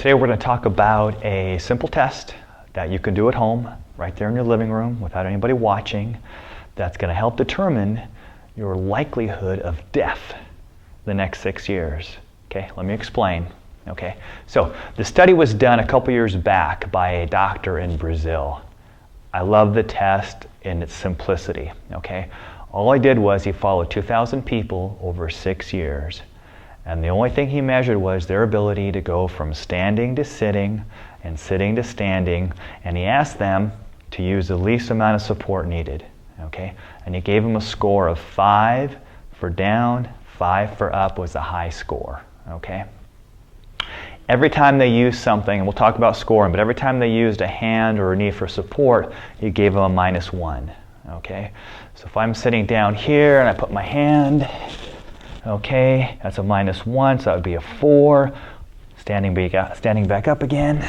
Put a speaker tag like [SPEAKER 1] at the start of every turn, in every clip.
[SPEAKER 1] Today we're going to talk about a simple test that you can do at home, right there in your living room without anybody watching, that's going to help determine your likelihood of death the next 6 years. Okay, let me explain. Okay, so the study was done a couple years back by a doctor in Brazil. I love the test in its simplicity. Okay, all I did was he followed 2,000 people over 6 years. And the only thing he measured was their ability to go from standing to sitting and sitting to standing. And he asked them to use the least amount of support needed. Okay? And he gave them a score of 5 for down, 5 for up was the high score. Okay? Every time they used something, and we'll talk about scoring, but every time they used a hand or a knee for support, he gave them a -1. Okay? So if I'm sitting down here and I put my hand, okay, that's a -1, so that would be a 4. Standing back up again.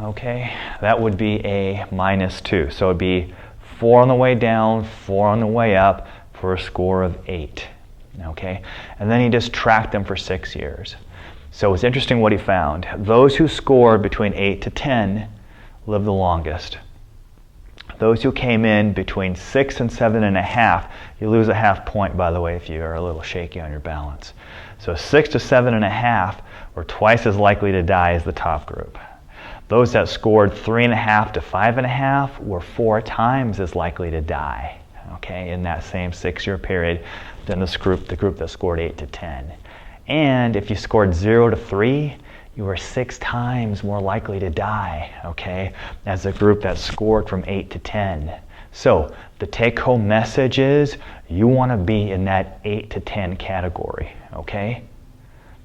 [SPEAKER 1] Okay, that would be a -2. So it would be 4 on the way down, 4 on the way up for a score of 8. Okay, and then he just tracked them for 6 years. So it's interesting what he found. Those who scored between 8 to 10 lived the longest. Those who came in between 6 and 7.5, you lose a half point, by the way, if you are a little shaky on your balance. So 6 to 7.5 were twice as likely to die as the top group. Those that scored 3.5 to 5.5 were 4 times as likely to die, okay, in that same 6-year period than the group that scored 8 to 10. And if you scored 0 to 3, you were 6 times more likely to die, okay, as the group that scored from 8 to 10. So the take-home message is you want to be in that 8 to 10 category, okay?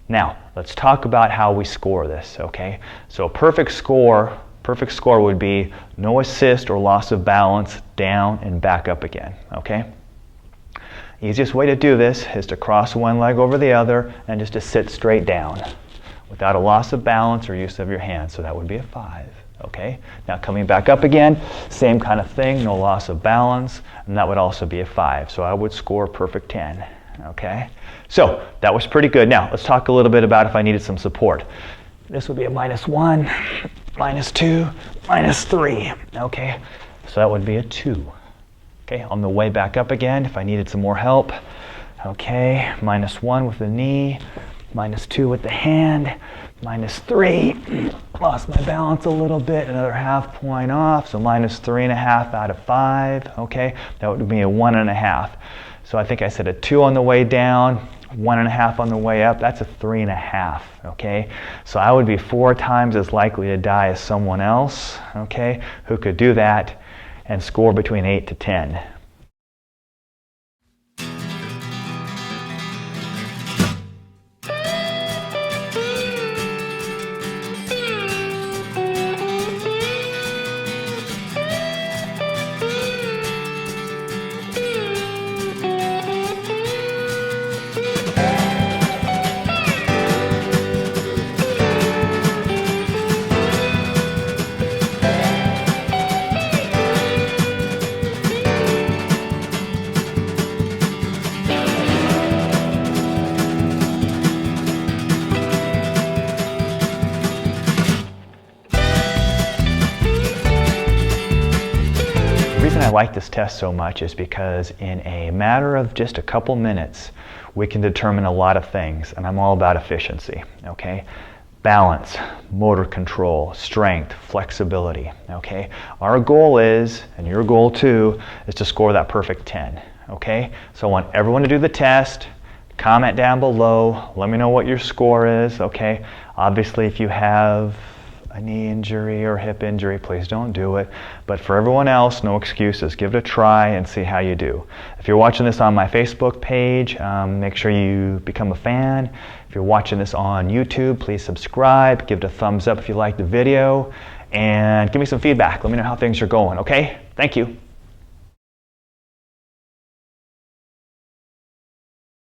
[SPEAKER 1] Now, let's talk about how we score this, okay? So a perfect score would be no assist or loss of balance, down and back up again, okay? Easiest way to do this is to cross one leg over the other and just to sit straight down without a loss of balance or use of your hands. So that would be a 5. Okay? Now coming back up again, same kind of thing, no loss of balance, and that would also be a 5. So I would score perfect 10. Okay? So that was pretty good. Now let's talk a little bit about if I needed some support. This would be a -1, -2, -3. Okay? So that would be a 2. Okay? On the way back up again, if I needed some more help, okay, -1 with the knee, -2 with the hand, -3, lost my balance a little bit, another half point off, so -3.5 out of 5, okay, that would be a 1.5. So I think I said a 2 on the way down, 1.5 on the way up, that's a 3.5, okay, so I would be 4 times as likely to die as someone else, okay, who could do that and score between 8 to 10. I like this test so much is because in a matter of just a couple minutes we can determine a lot of things, and I'm all about efficiency, okay? Balance, motor control, strength, flexibility, okay? Our goal is, and your goal too, is to score that perfect 10, okay? So I want everyone to do the test, comment down below, let me know what your score is, okay? Obviously if you have a knee injury or hip injury, please don't do it. But for everyone else, no excuses. Give it a try and see how you do. If you're watching this on my Facebook page, make sure you become a fan. If you're watching this on YouTube, please subscribe. Give it a thumbs up if you like the video. And give me some feedback. Let me know how things are going, okay? Thank you.